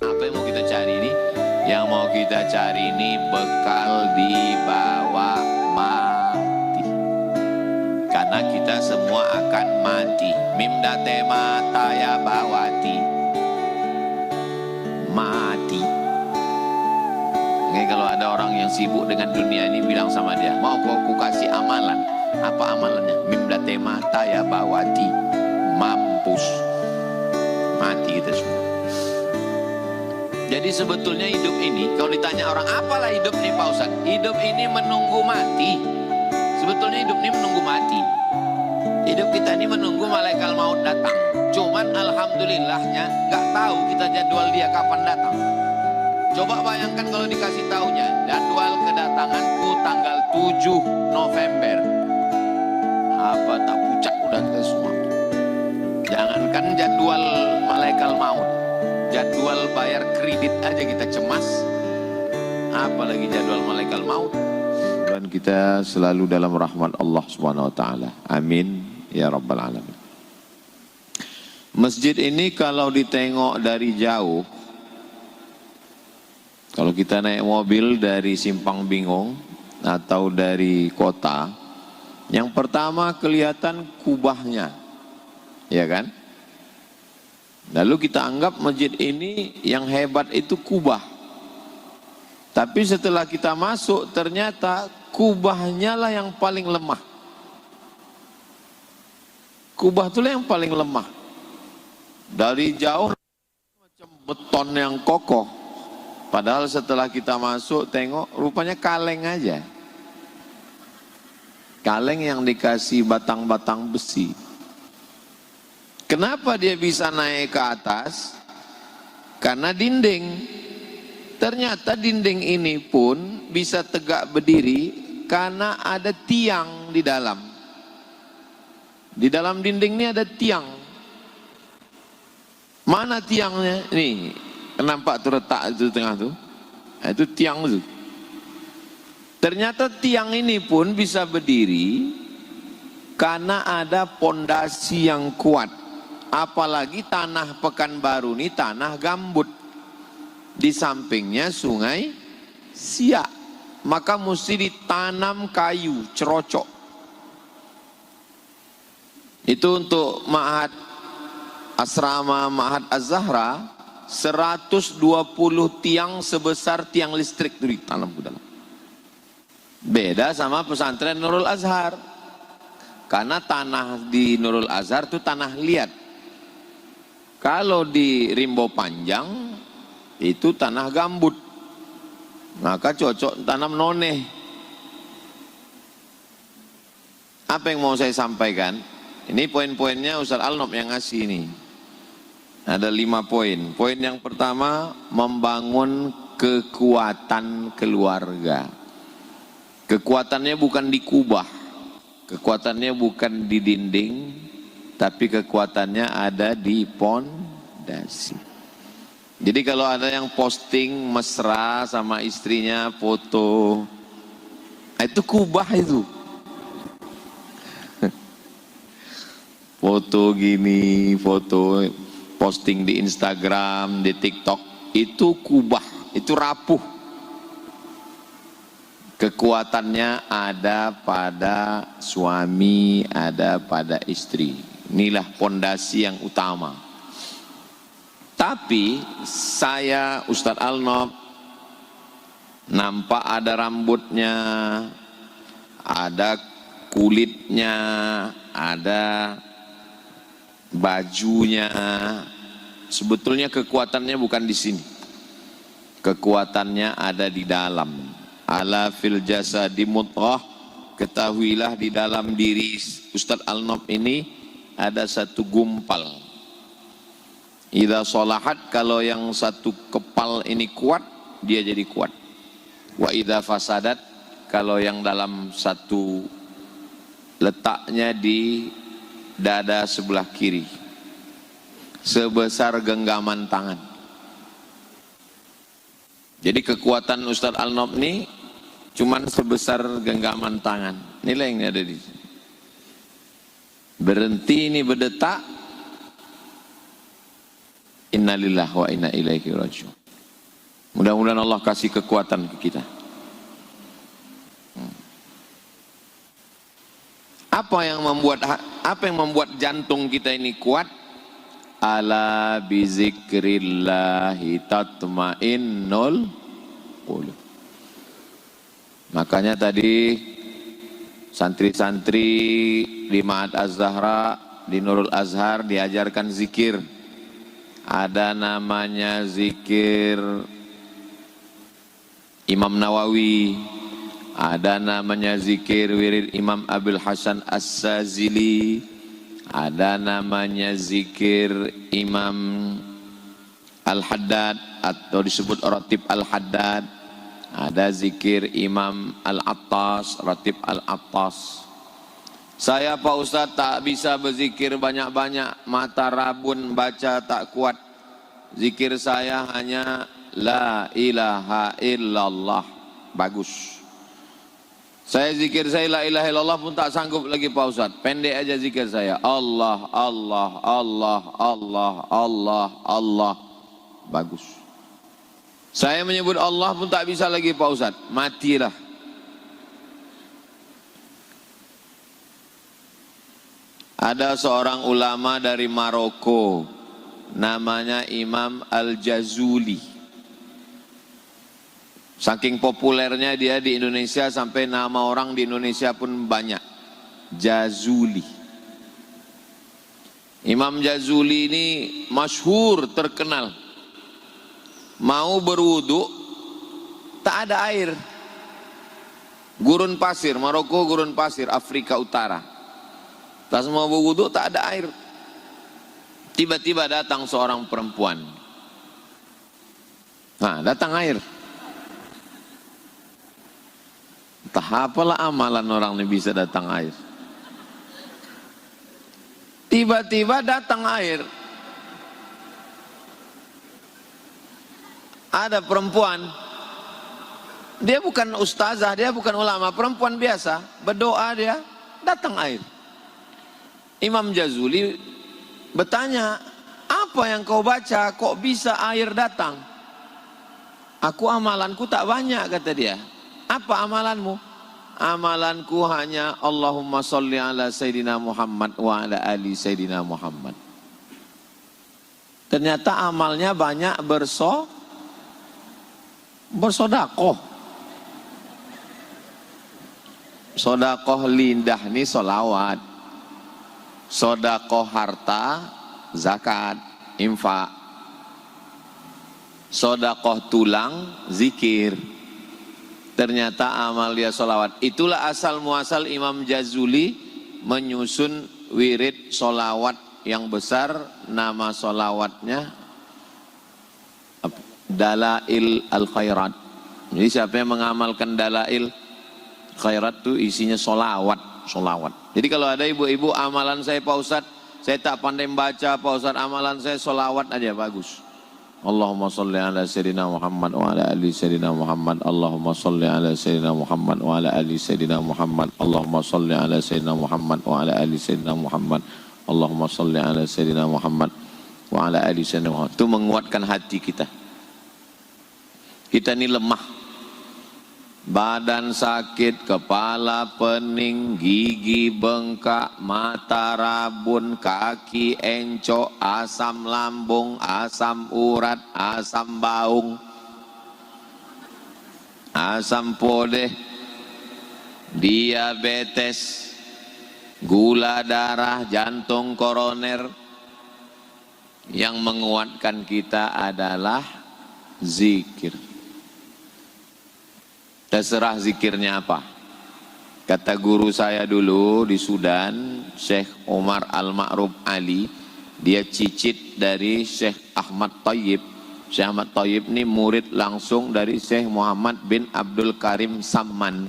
Apa yang mau kita cari ini? Yang mau kita cari ini bekal dibawa mati. Karena kita semua akan mati. Mimdate mataya bawati. Mati. Ini kalau ada orang yang sibuk dengan dunia ini, bilang sama dia, mau aku kasih amalan. Apa amalannya? Mimdate mataya bawati. Mampus. Mati kita semua. Jadi sebetulnya hidup ini, kalau ditanya orang, apalah hidup ini Pak Ustaz? Hidup ini menunggu mati. Sebetulnya hidup ini menunggu mati. Hidup kita ini menunggu malaikat maut datang. Cuman alhamdulillahnya nggak tahu kita jadwal dia kapan datang. Coba bayangkan kalau dikasih tahunya, jadwal kedatanganku tanggal 7 November. Apa tak pucak udah kita semua. Jangankan jadwal malaikat maut, jadwal bayar kredit aja kita cemas, apalagi jadwal malaikat maut. Dan kita selalu dalam rahmat Allah Subhanahu wa taala. Amin ya rabbal alamin. Masjid ini kalau ditengok dari jauh, kalau kita naik mobil dari Simpang Bingung atau dari kota, yang pertama kelihatan kubahnya, ya kan? Lalu kita anggap masjid ini yang hebat itu kubah. Tapi setelah kita masuk, ternyata kubahnya lah yang paling lemah. Kubah itulah yang paling lemah. Dari jauh macam beton yang kokoh. Padahal setelah kita masuk, tengok rupanya kaleng aja. Kaleng yang dikasih batang-batang besi. Kenapa dia bisa naik ke atas? Karena dinding. Ternyata dinding ini pun bisa tegak berdiri karena ada tiang di dalam. Di dalam dinding ini ada tiang. Mana tiangnya? Nih, nampak tuh retak itu tengah tuh. Nah, itu tiang itu. Ternyata tiang ini pun bisa berdiri karena ada pondasi yang kuat. Apalagi tanah Pekanbaru ini tanah gambut. Di sampingnya sungai Siak. Maka mesti ditanam kayu, cerocok. Itu untuk Ma'had Asrama Ma'had Az-Zahra, 120 tiang sebesar tiang listrik itu ditanam ke dalam. Beda sama pesantren Nurul Azhar. Karena tanah di Nurul Azhar itu tanah liat. Kalau di Rimbo Panjang itu tanah gambut. Maka cocok tanam noneh. Apa yang mau saya sampaikan? Ini poin-poinnya Ustaz Alnob yang ngasih ini. Ada 5 poin. Poin yang pertama, membangun kekuatan keluarga. Kekuatannya bukan di kubah. Kekuatannya bukan di dinding. Tapi kekuatannya ada di pondasi. Jadi kalau ada yang posting mesra sama istrinya foto, itu kubah itu. Foto gini, foto posting di Instagram, di TikTok, itu kubah, itu rapuh. Kekuatannya ada pada suami, ada pada istri. Inilah pondasi yang utama. Tapi saya Ustadz Alnob nampak ada rambutnya, ada kulitnya, ada bajunya. Sebetulnya kekuatannya bukan di sini. Kekuatannya ada di dalam. Ala fil jasadi mudghah. Ketahuilah di dalam diri Ustadz Alnob ini ada satu gumpal. Idza sholahat, kalau yang satu kepal ini kuat, dia jadi kuat. Wa idza fasadat, kalau yang dalam satu letaknya di dada sebelah kiri, sebesar genggaman tangan. Jadi kekuatan Ustadz Alnob ini cuman sebesar genggaman tangan. Inilah yang ada di sini. Berhenti ini berdetak, Innalillahi wa inna ilaihi raji'un. Mudah-mudahan Allah kasih kekuatan ke kita. Apa yang membuat jantung kita ini kuat? Ala bizikrillahi tatmainnul qulub. Makanya tadi santri-santri di Ma'had Az-Zahra, di Nurul Azhar diajarkan zikir. Ada namanya zikir Imam Nawawi, ada namanya zikir wirid Imam Abil Hasan As-Sazili, ada namanya zikir Imam Al-Haddad atau disebut Ratib Al-Haddad, ada zikir Imam Al-Attas, Ratib Al-Attas. Saya Pak Ustadz tak bisa berzikir banyak-banyak, mata rabun, baca tak kuat. Zikir saya hanya La ilaha illallah. Bagus. Saya zikir saya la ilaha illallah pun tak sanggup lagi Pak Ustadz. Pendek aja zikir saya. Allah, Allah, Allah, Allah, Allah, Allah. Bagus. Saya menyebut Allah pun tak bisa lagi Pak Ustadz. Matilah. Ada seorang ulama dari Maroko, namanya Imam Al-Jazuli. Saking populernya dia di Indonesia sampai nama orang di Indonesia pun banyak. Jazuli. Imam Jazuli ini masyhur, terkenal. Mau berwudu tak ada air. Gurun pasir, Maroko gurun pasir, Afrika Utara. Tas mau berwudu tak ada air. Tiba-tiba datang seorang perempuan. Nah, datang air. Entah apalah amalan orang ini bisa datang air. Tiba-tiba datang air. Ada perempuan. Dia bukan ustazah, dia bukan ulama, perempuan biasa. Berdoa dia, datang air. Imam Jazuli bertanya, apa yang kau baca kok bisa air datang? Aku amalanku tak banyak, kata dia. Apa amalanmu? Amalanku hanya Allahumma sholli ala Sayyidina Muhammad wa ala ali Sayyidina Muhammad. Ternyata amalnya banyak bersodakoh. Sodakoh lindah nih solawat. Sodakoh harta, zakat, infak. Sodakoh tulang, zikir. Ternyata amal dia solawat. Itulah asal muasal Imam Jazuli menyusun wirid solawat yang besar. Nama solawatnya Dalail Al-Khairat. Jadi siapa yang mengamalkan Dalail Khairat itu isinya solawat. Jadi kalau ada ibu-ibu, amalan saya Pak Ustadz, saya tak pandai membaca Pak Ustadz, amalan saya solawat aja, bagus. Allahumma sholli ala Sayyidina Muhammad wa ala ali Sayyidina Muhammad. Allahumma sholli ala Sayyidina Muhammad wa ala ali Sayyidina Muhammad. Allahumma sholli ala Sayyidina Muhammad wa ala ali Sayyidina Muhammad. Allahumma sholli ala Sayyidina Muhammad wa ala ali Sayyidina Muhammad. Itu menguatkan hati kita. Kita ini lemah. Badan sakit, kepala pening, gigi bengkak, mata rabun, kaki encok, asam lambung, asam urat, asam baung, asam podeh, diabetes, gula darah, jantung koroner. Yang menguatkan kita adalah zikir. Terserah zikirnya apa. Kata guru saya dulu di Sudan, Syekh Omar Al-Ma'ruf Ali, dia cicit dari Syekh Ahmad Thayyib. Syekh Ahmad Thayyib ini murid langsung dari Syekh Muhammad bin Abdul Karim Samman.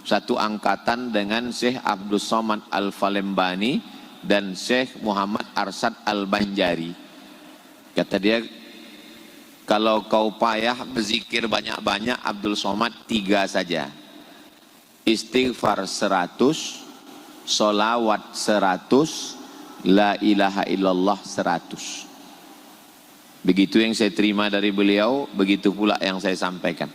Satu angkatan dengan Syekh Abdul Somad Al-Falembani dan Syekh Muhammad Arsad Al-Banjari. Kata dia, kalau kau payah berzikir banyak-banyak, Abdul Somad 3 saja. Istighfar 100, solawat 100, la ilaha illallah 100. Begitu yang saya terima dari beliau, begitu pula yang saya sampaikan.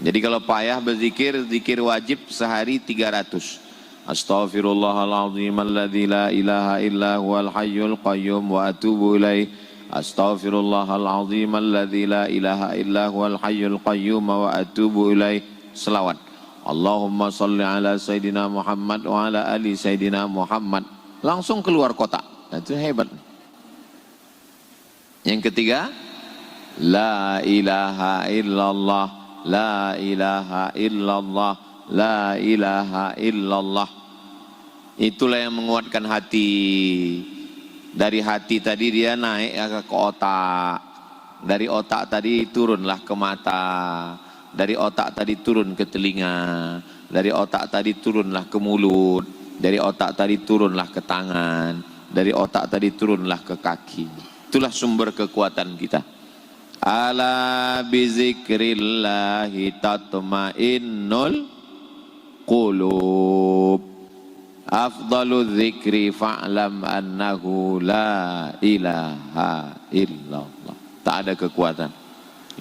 Jadi kalau payah berzikir, zikir wajib sehari 300. Astaghfirullahaladzim alladzi la ilaha illa huwal hayyul qayyum wa atubu ilaih. Astaghfirullahaladzim alladzi la ilaha illa huwal hayyul qayyum wa atubu ilaih. Selawat. Allahumma salli ala Sayyidina Muhammad wa ala ali Sayyidina Muhammad. Langsung keluar kotak. Itu hebat. Yang ketiga, la ilaha illallah, la ilaha illallah, la ilaha illallah. Itulah yang menguatkan hati. Dari hati tadi dia naik ke otak. Dari otak tadi turunlah ke mata. Dari otak tadi turun ke telinga. Dari otak tadi turunlah ke mulut. Dari otak tadi turunlah ke tangan. Dari otak tadi turunlah ke kaki. Itulah sumber kekuatan kita. Ala bizikrillahi tatmainnul qulub. Afdalu dzikri fa'lam annahu la ilaha illallah. Tak ada kekuatan.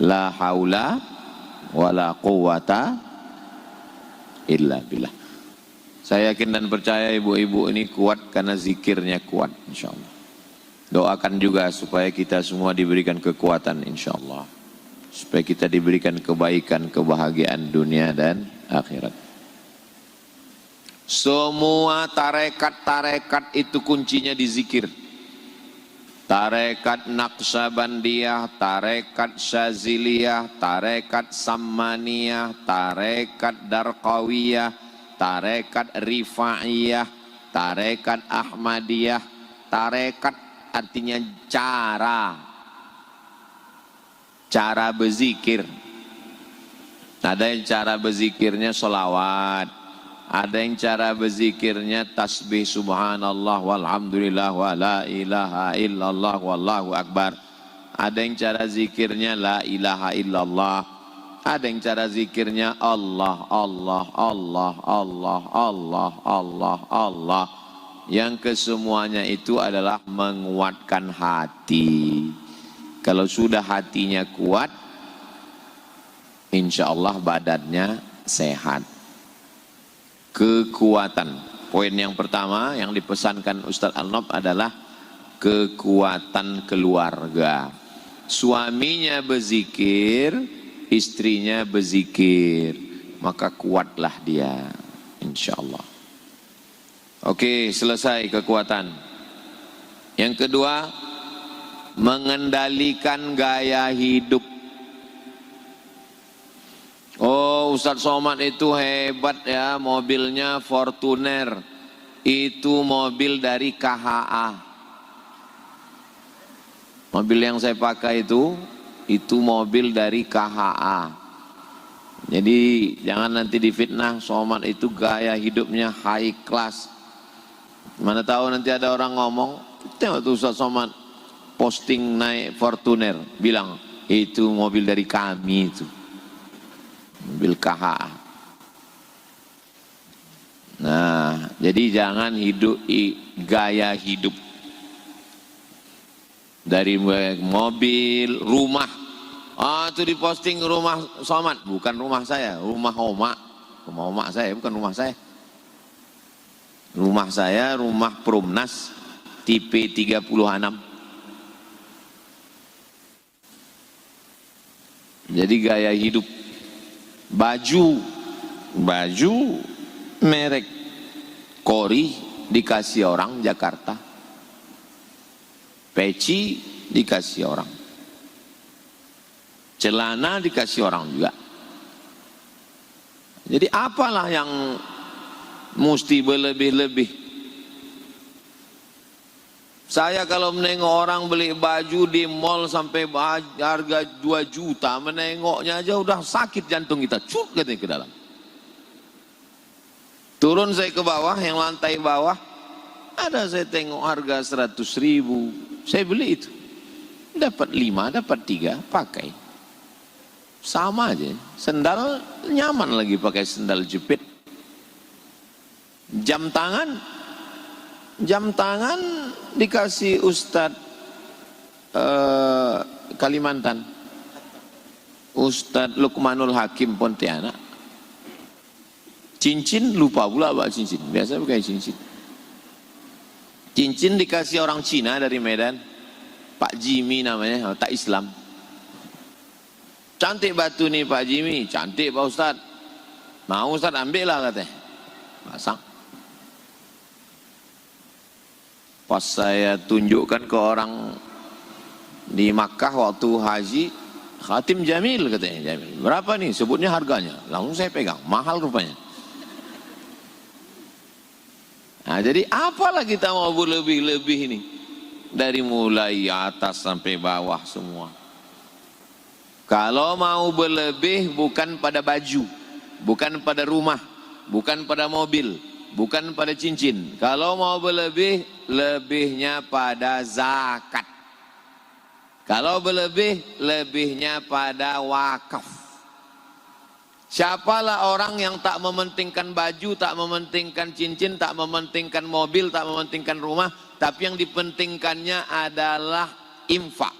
La haula wala quwata illa billah. Saya yakin dan percaya ibu-ibu ini kuat karena zikirnya kuat, insyaallah. Doakan juga supaya kita semua diberikan kekuatan, insyaallah. Supaya kita diberikan kebaikan, kebahagiaan dunia dan akhirat. Semua tarekat-tarekat itu kuncinya di zikir. Tarekat Naqsabandiyah, tarekat Syaziliyah, tarekat Sammaniyah, tarekat Darqawiyah, tarekat Rifa'iyah, tarekat Ahmadiyah. Tarekat artinya cara berzikir. Ada yang cara berzikirnya sholawat, ada yang cara berzikirnya tasbih subhanallah walhamdulillah wa la ilaha illallah wallahu akbar. Ada yang cara zikirnya la ilaha illallah. Ada yang cara zikirnya Allah, Allah, Allah, Allah, Allah, Allah, Allah. Yang kesemuanya itu adalah menguatkan hati. Kalau sudah hatinya kuat, insya Allah badannya sehat. Kekuatan. Poin yang pertama yang dipesankan Ustadz Al-Nob adalah kekuatan keluarga. Suaminya berzikir, istrinya berzikir, maka kuatlah dia, insya Allah. Oke, selesai kekuatan. Yang kedua, mengendalikan gaya hidup. Oh, Ustadz Somad itu hebat ya, mobilnya Fortuner. Itu mobil dari KHA. Mobil yang saya pakai itu mobil dari KHA. Jadi jangan nanti difitnah, Somad itu gaya hidupnya high class. Mana tahu nanti ada orang ngomong, tengok tuh Ustadz Somad posting naik Fortuner, bilang itu mobil dari kami itu. Mobil KHA. Nah, jadi jangan gaya hidup dari mobil, rumah. Itu diposting rumah Somad, bukan rumah saya, rumah Oma. Rumah Oma saya, bukan rumah saya. Rumah saya, rumah Promnas, tipe 36. Jadi gaya hidup. Baju merek Kori dikasih orang Jakarta, peci dikasih orang, celana dikasih orang juga. Jadi apalah yang mesti berlebih-lebih? Saya kalau menengok orang beli baju di mall sampai harga 2 juta, menengoknya aja udah sakit jantung kita, cuk katanya ke dalam. Turun saya ke bawah, yang lantai bawah, ada saya tengok harga 100.000, saya beli itu. Dapat 5, dapat 3, pakai. Sama aja, sendal nyaman lagi pakai sendal jepit. Jam tangan dikasih Ustadz Kalimantan. Ustadz Lukmanul Hakim Pontianak. Cincin lupa pula bawa cincin. Biasa pakai cincin. Cincin dikasih orang Cina dari Medan. Pak Jimmy namanya, tak Islam. Cantik batu nih Pak Jimmy, cantik Pak Ustadz. Mau Ustadz ambil lah katanya. Pasang. Pas saya tunjukkan ke orang di Makkah waktu haji, khatim Jamil katanya. Jamil. Berapa nih? Sebutnya harganya. Langsung saya pegang, mahal rupanya. Nah, jadi apalah kita mau berlebih-lebih ini. Dari mulai atas sampai bawah semua. Kalau mau berlebih bukan pada baju, bukan pada rumah, bukan pada mobil, bukan pada cincin. Kalau mau berlebih, lebihnya pada zakat. Kalau berlebih, lebihnya pada wakaf. Siapalah orang yang tak mementingkan baju, tak mementingkan cincin, tak mementingkan mobil, tak mementingkan rumah, tapi yang dipentingkannya adalah infak.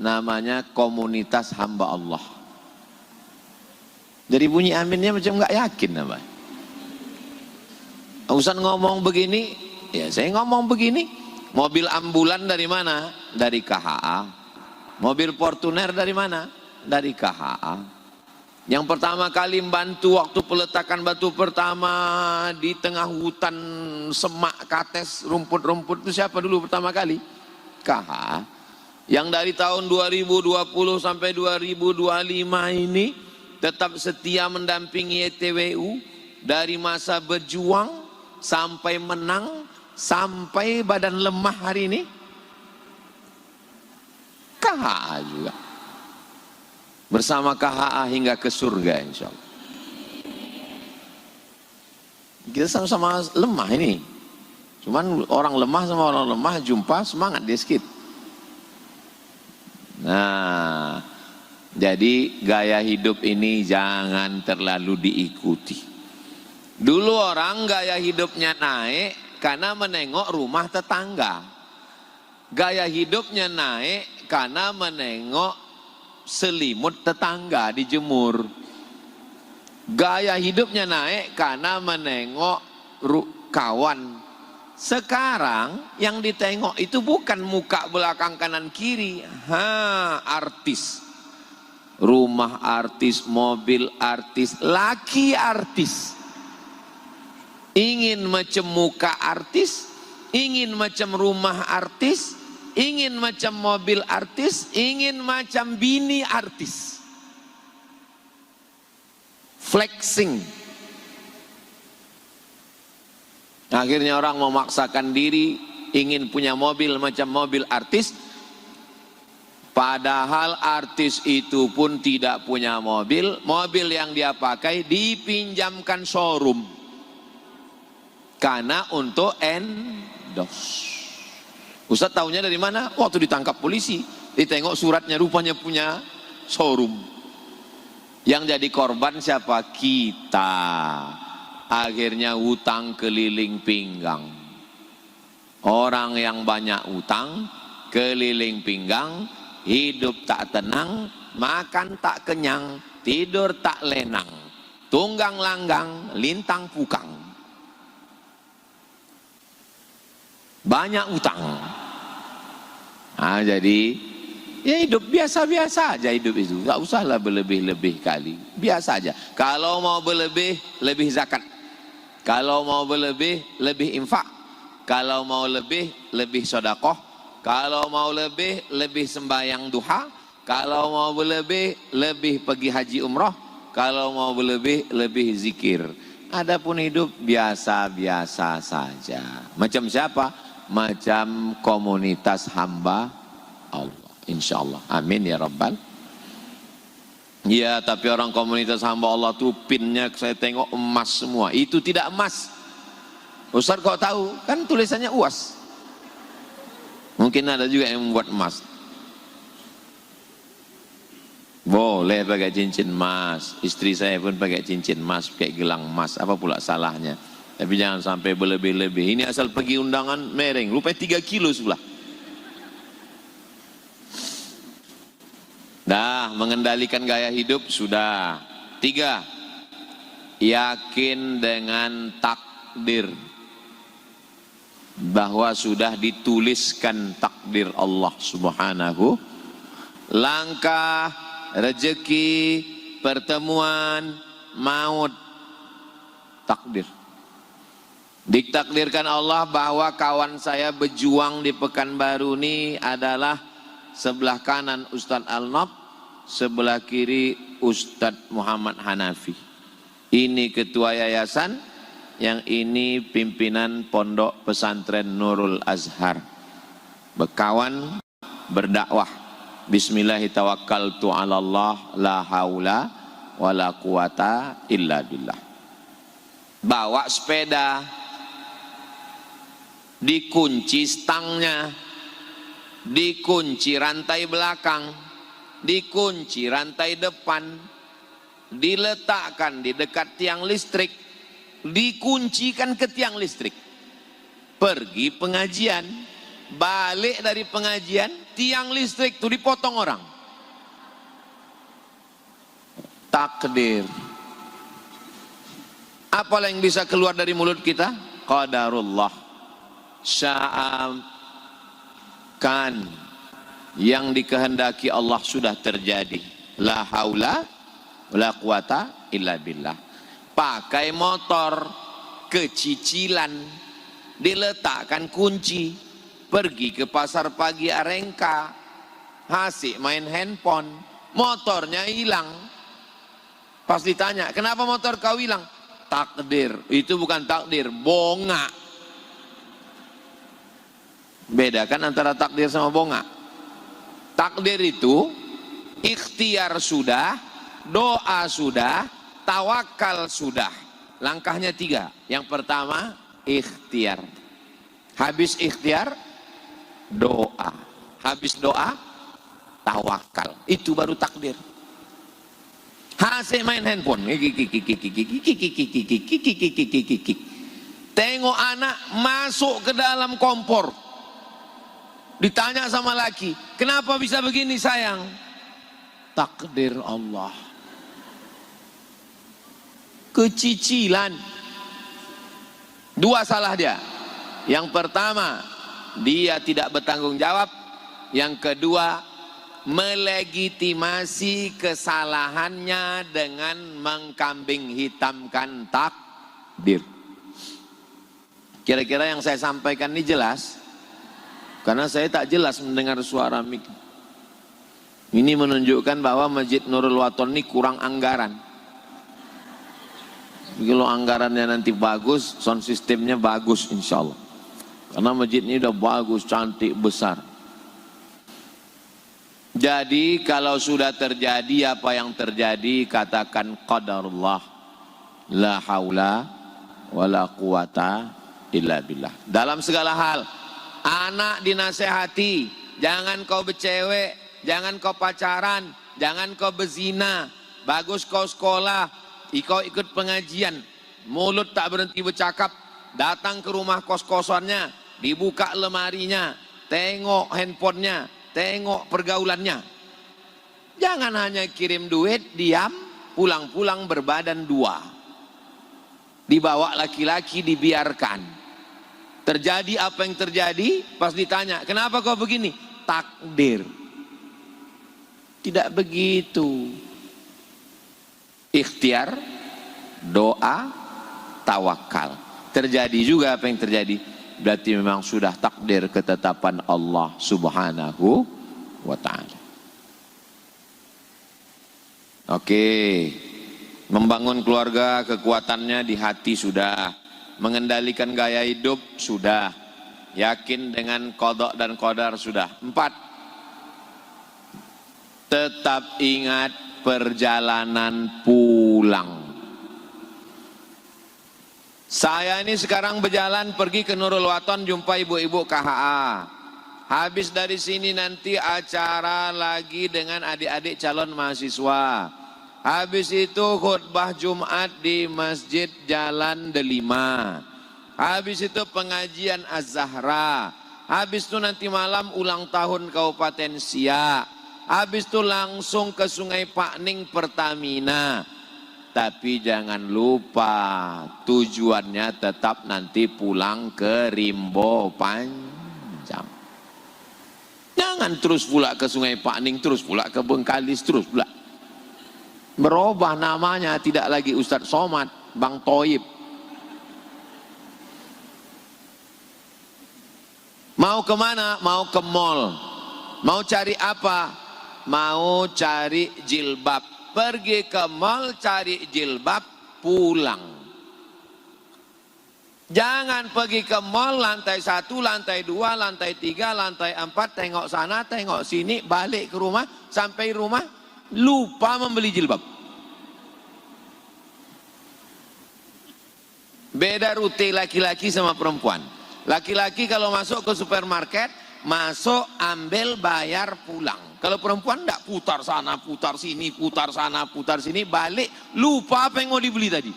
Namanya komunitas hamba Allah. Jadi bunyi aminnya macam nggak yakin apa? Ustaz ngomong begini, ya saya ngomong begini. Mobil ambulan dari mana? Dari KHA. Mobil Fortuner dari mana? Dari KHA. Yang pertama kali membantu waktu peletakan batu pertama di tengah hutan semak, kates, rumput-rumput itu siapa dulu pertama kali? KHA. Yang dari tahun 2020 sampai 2025 ini tetap setia mendampingi ETWU dari masa berjuang sampai menang sampai badan lemah hari ini. KHA juga. Bersama KHA hingga ke surga insya Allah. Kita sama-sama lemah ini. Cuman orang lemah sama orang lemah jumpa semangat dia sedikit. Nah, jadi gaya hidup ini jangan terlalu diikuti. Dulu orang gaya hidupnya naik karena menengok rumah tetangga. Gaya hidupnya naik karena menengok selimut tetangga dijemur. Gaya hidupnya naik karena menengok kawan. Sekarang yang ditengok itu bukan muka belakang kanan kiri, artis, rumah artis, mobil artis, laki artis. Ingin macam muka artis, ingin macam rumah artis, ingin macam mobil artis, ingin macam bini artis. Flexing. Akhirnya orang memaksakan diri ingin punya mobil macam mobil artis, padahal artis itu pun tidak punya mobil. Mobil yang dia pakai dipinjamkan showroom karena untuk endorse. Ustaz tahunya dari mana? Waktu ditangkap polisi, ditengok suratnya rupanya punya showroom. Yang jadi korban siapa? Kita. Akhirnya utang keliling pinggang. Orang yang banyak utang keliling pinggang, hidup tak tenang, makan tak kenyang, tidur tak lenang, tunggang langgang, lintang pukang. Banyak utang. Nah, jadi ya hidup biasa-biasa aja hidup itu. Gak usahlah berlebih-lebih kali. Biasa aja. Kalau mau berlebih, lebih zakat. Kalau mau berlebih, lebih infak. Kalau mau lebih, lebih sedekah. Kalau mau lebih, lebih sembahyang duha. Kalau mau berlebih, lebih pergi haji umrah. Kalau mau berlebih, lebih zikir. Adapun hidup biasa-biasa saja. Macam siapa? Macam komunitas hamba Allah. Insya Allah. Amin ya Rabbal. Ya, tapi orang komunitas hamba Allah tuh pinnya saya tengok emas semua. Itu tidak emas. Ustaz kok tahu? Kan tulisannya UAS. Mungkin ada juga yang membuat emas. Boleh pakai cincin emas. Istri saya pun pakai cincin emas, pakai gelang emas. Apa pula salahnya? Tapi jangan sampai berlebih-lebih. Ini asal pergi undangan mereng. Rupanya 3 kilo sebelah. Dah, mengendalikan gaya hidup sudah. 3, yakin dengan takdir, bahwa sudah dituliskan takdir Allah Subhanahu. Langkah, rezeki, pertemuan, maut, takdir. Ditakdirkan Allah bahwa kawan saya berjuang di Pekanbaru ini adalah sebelah kanan Ustadz Al-Nob, sebelah kiri Ustadz Muhammad Hanafi. Ini ketua yayasan, yang ini pimpinan pondok pesantren Nurul Azhar. Berkawan, berdakwah. Bismillahirrahmanirrahim. 'Alallah la haula wala quwata illa billah. Bawa sepeda, dikunci stangnya, dikunci rantai belakang, dikunci rantai depan, diletakkan di dekat tiang listrik, dikuncikan ke tiang listrik. Pergi pengajian, balik dari pengajian, tiang listrik itu dipotong orang. Takdir. Apalah yang bisa keluar dari mulut kita? Qadarullah. Sya'am, kan yang dikehendaki Allah sudah terjadi. La haula la quwata illa billah. Pakai motor kecicilan, diletakkan kunci, pergi ke pasar pagi Arengka, asik main handphone, motornya hilang. Pas ditanya, kenapa motor kau hilang? Takdir. Itu bukan takdir, bonga. Bedakan antara takdir sama bonga. Takdir itu ikhtiar sudah, doa sudah, tawakal sudah. Langkahnya 3. Yang pertama, ikhtiar. Habis ikhtiar, doa. Habis doa, tawakal. Itu baru takdir. Asik main handphone. Tengok anak masuk ke dalam kompor. Ditanya sama laki, kenapa bisa begini sayang? Takdir Allah. Kecicilan. 2 salah dia. Yang pertama, dia tidak bertanggung jawab. Yang kedua, melegitimasi kesalahannya dengan mengkambing hitamkan takdir. Kira-kira yang saya sampaikan ini jelas? Karena saya tak jelas mendengar suara mik. Ini menunjukkan bahwa Masjid Nurul Waton ini kurang anggaran. Kalau anggarannya nanti bagus, sound systemnya bagus insya Allah. Karena masjid ini udah bagus, cantik, besar. Jadi kalau sudah terjadi apa yang terjadi, katakan qadarullah, la haula wala quwata illa billah. Dalam segala hal, anak dinasehati, jangan kau bercewek, jangan kau pacaran, jangan kau berzina, bagus kau sekolah, kau ikut pengajian, mulut tak berhenti bercakap, datang ke rumah kos-kosannya, dibuka lemarinya, tengok handphonenya, tengok pergaulannya. Jangan hanya kirim duit, diam, pulang-pulang berbadan 2. Dibawa laki-laki, dibiarkan. Terjadi apa yang terjadi, pas ditanya, kenapa kau begini? Takdir. Tidak begitu. Ikhtiar, doa, tawakal. Terjadi juga apa yang terjadi. Berarti memang sudah takdir ketetapan Allah Subhanahu wa ta'ala. Oke. Membangun keluarga, kekuatannya di hati sudah. Mengendalikan gaya hidup sudah. Yakin dengan qada dan qadar sudah. 4. Tetap ingat perjalanan pulang. Saya ini sekarang berjalan pergi ke Nurul Waton, jumpa ibu-ibu KHA. Habis dari sini nanti acara lagi dengan adik-adik calon mahasiswa. Habis itu khutbah Jumat di Masjid Jalan Delima. Habis itu pengajian Az-Zahra. Habis itu nanti malam ulang tahun Kabupaten Siak. Habis itu langsung ke Sungai Pakning Pertamina. Tapi jangan lupa tujuannya tetap nanti pulang ke Rimbo Panjang. Jangan terus pula ke Sungai Pakning, terus pula ke Bengkalis, terus pula. Berubah namanya, tidak lagi Ustadz Somad, Bang Toib. Mau kemana? Mau ke mall. Mau cari apa? Mau cari jilbab. Pergi ke mall cari jilbab, pulang. Jangan pergi ke mall lantai 1, lantai 2, lantai 3, lantai 4, tengok sana, tengok sini, balik ke rumah, sampai rumah lupa membeli jilbab. Beda rute laki-laki sama perempuan. Laki-laki kalau masuk ke supermarket, masuk, ambil, bayar, pulang. Kalau perempuan enggak, putar sana, putar sini, putar sana, putar sini, balik, lupa apa yang mau dibeli tadi.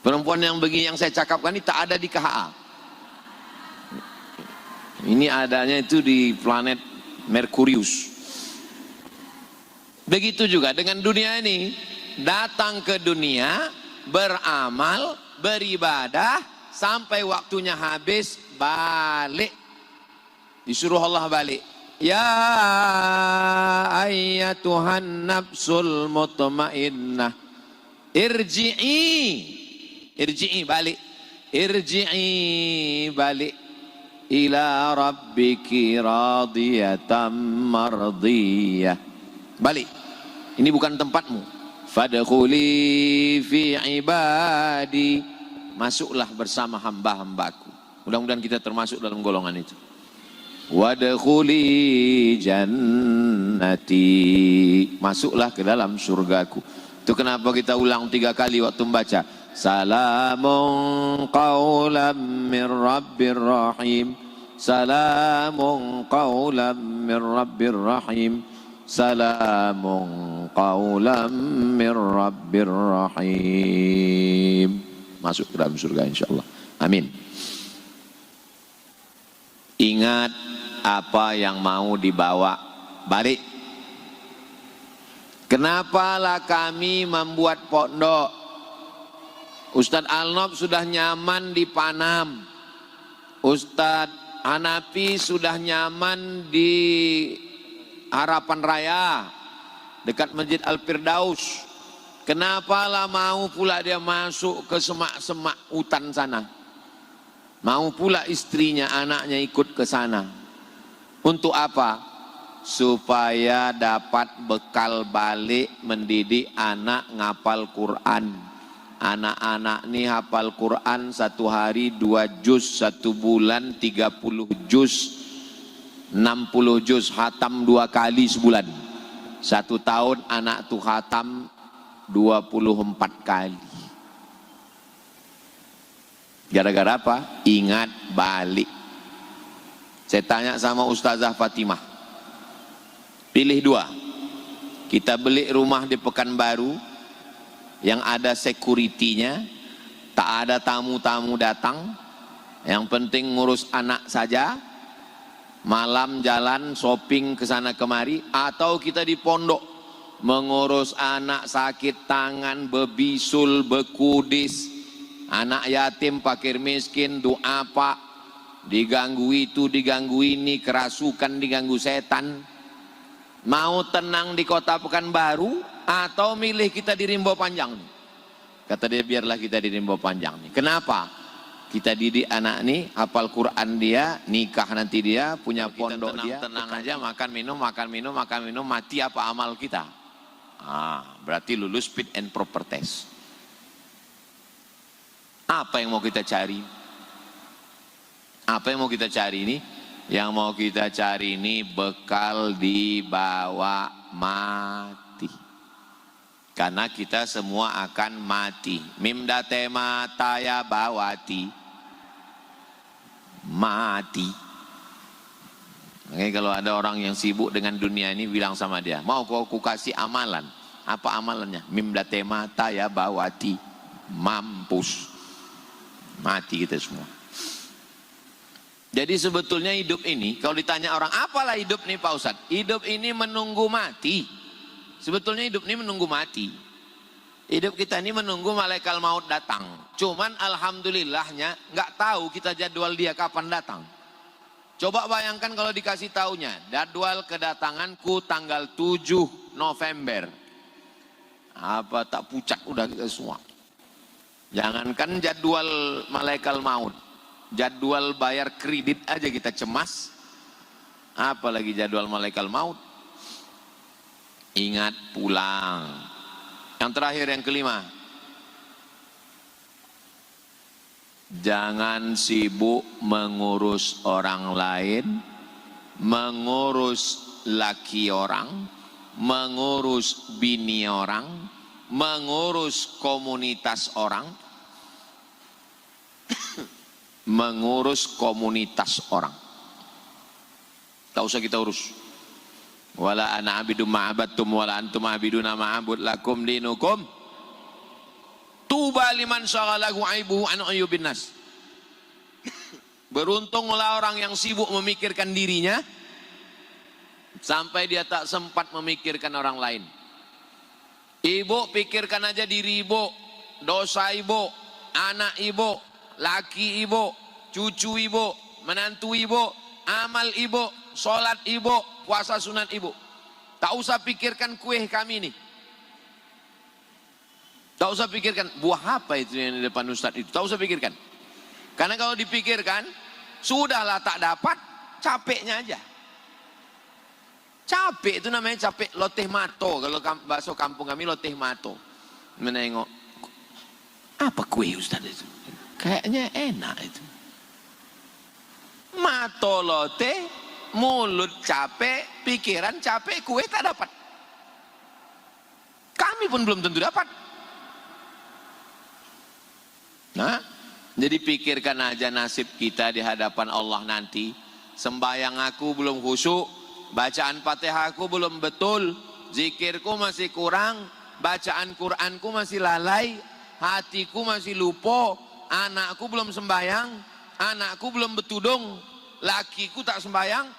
Perempuan yang begini yang saya cakapkan ini tak ada di KHA. Ini adanya itu di planet Merkurius. Begitu juga dengan dunia ini. Datang ke dunia, beramal, beribadah, sampai waktunya habis, balik. Disuruh Allah balik. Ya ayyatuhan nafsul mutmainnah, irji'i balik, irji'i balik ila rabbiki radiyatan mardiyah. Balik. Ini bukan tempatmu. Fadkhuli fi ibadi, masuklah bersama hamba-hambaku. Mudah-mudahan kita termasuk dalam golongan itu. Wadkhuli jannati, masuklah ke dalam surgaku. Itu kenapa kita ulang 3 kali waktu membaca. Salamun qawlam min rabbir rahim, salamun qawlam min rabbir rahim, salamun qawlam min rabbir rahim. Masuk ke dalam surga insyaallah. Amin. Ingat apa yang mau dibawa balik. Kenapalah kami membuat pondok? Ustadz Alnob sudah nyaman di Panam, Ustadz Hanafi sudah nyaman di Harapan Raya dekat Masjid Al-Firdaus. Kenapalah mau pula dia masuk ke semak-semak hutan sana? Mau pula istrinya, anaknya ikut ke sana. Untuk apa? Supaya dapat bekal balik mendidik anak ngapal Quran. Anak-anak ini hafal Quran 1 hari 2 juz, 1 bulan 30 juz, 60 juz, khatam 2 kali sebulan. 1 tahun anak tuh khatam 24 kali. Gara-gara apa? Ingat balik. Saya tanya sama Ustazah Fatimah, pilih 2. Kita beli rumah di Pekanbaru yang ada security-nya, tak ada tamu-tamu datang, yang penting ngurus anak saja, malam jalan shopping ke sana kemari, atau kita di pondok mengurus anak sakit tangan, bebisul, bekudis, anak yatim, fakir miskin, doa pak, diganggu itu, diganggu ini, kerasukan, diganggu setan. Mau tenang di kota Pekanbaru atau milih kita di Rimbo Panjang? Kata dia, biarlah kita di Rimbo Panjang nih. Kenapa? Kita didik anak nih, hafal Quran dia, nikah nanti dia, punya pondok dia. Tenang aja, makan minum, makan minum, makan minum, mati apa amal kita? Berarti lulus fit and proper test. Apa yang mau kita cari? Apa yang mau kita cari ini? Yang mau kita cari ini bekal dibawa mati. Karena kita semua akan mati. Mimda tema taya bawati. Mati. Makanya kalau ada orang yang sibuk dengan dunia ini, bilang sama dia, mau aku kasih amalan. Apa amalannya? Mimda tema taya bawati. Mampus. Mati kita semua. Jadi sebetulnya hidup ini, kalau ditanya orang, apalah hidup nih Pak Ustadz? Hidup ini menunggu mati. Sebetulnya hidup ini menunggu mati. Hidup kita ini menunggu malaikat maut datang. Cuman alhamdulillahnya nggak tahu kita jadwal dia kapan datang. Coba bayangkan kalau dikasih taunya, jadwal kedatanganku tanggal 7 November. Apa tak pucat udah kita semua. Jangankan jadwal malaikat maut, jadwal bayar kredit aja kita cemas. Apalagi jadwal malaikat maut. Ingat pulang. Yang terakhir, yang kelima, jangan sibuk mengurus orang lain, mengurus laki orang, mengurus bini orang, mengurus komunitas orang, mengurus komunitas orang. Tak usah kita urus. Wala ana abidum ma'abadtum wala antum abiduna ma'abud lakum dinukum. Tuba liman syaghalahu aibuhu an uyubin nas. Beruntunglah orang yang sibuk memikirkan dirinya sampai dia tak sempat memikirkan orang lain. Ibu pikirkan aja diri ibu, dosa ibu, anak ibu, laki ibu, cucu ibu, menantu ibu, amal ibu, sholat ibu, puasa sunat ibu. Tak usah pikirkan kue kami nih. Tak usah pikirkan buah apa itu yang di depan Ustadz itu. Tak usah pikirkan. Karena kalau dipikirkan, sudahlah tak dapat, capeknya aja. Capek itu namanya capek loteh mato. Kalau bahasa kampung kami loteh mato. Menengok, apa kue Ustadz itu? Kayaknya enak itu. Mato loteh, mulut capek, pikiran capek, kue tak dapat. Kami pun belum tentu dapat. Nah, jadi pikirkan aja nasib kita di hadapan Allah nanti. Sembayang aku belum khusyuk, bacaan Fatihah aku belum betul, zikirku masih kurang, bacaan Quranku masih lalai, hatiku masih lupa, anakku belum sembayang, anakku belum betudung, lakiku tak sembayang.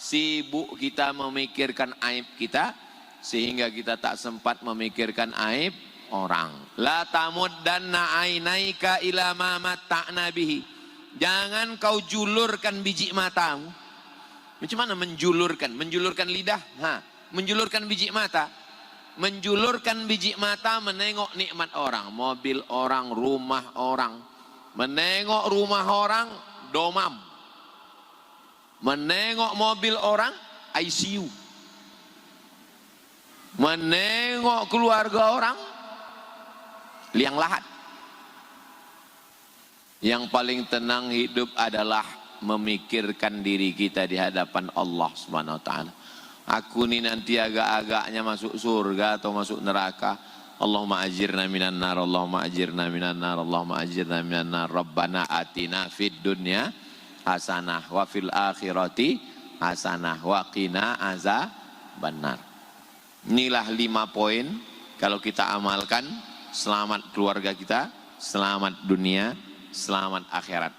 Sibuk kita memikirkan aib kita sehingga kita tak sempat memikirkan aib orang. La tamuddanna ainaika ila ma matta'na bihi. Jangan kau julurkan biji matamu. Macam mana menjulurkan? Menjulurkan lidah, menjulurkan biji mata. Menjulurkan biji mata menengok nikmat orang, mobil orang, rumah orang. Menengok rumah orang, domam. Menengok mobil orang, ICU. Menengok keluarga orang, liang lahat. Yang paling tenang hidup adalah memikirkan diri kita di hadapan Allah Subhanahu wa taala. Aku ini nanti agak-agaknya masuk surga atau masuk neraka. Allahumma ajirna minan nar, Allahumma ajirna minan nar, Allahumma ajirna minan nar. Rabbana atina fid dunya hasanah wa fil akhirati hasanah wa qina azabannar. Inilah 5 poin kalau kita amalkan, selamat keluarga kita, selamat dunia, selamat akhirat.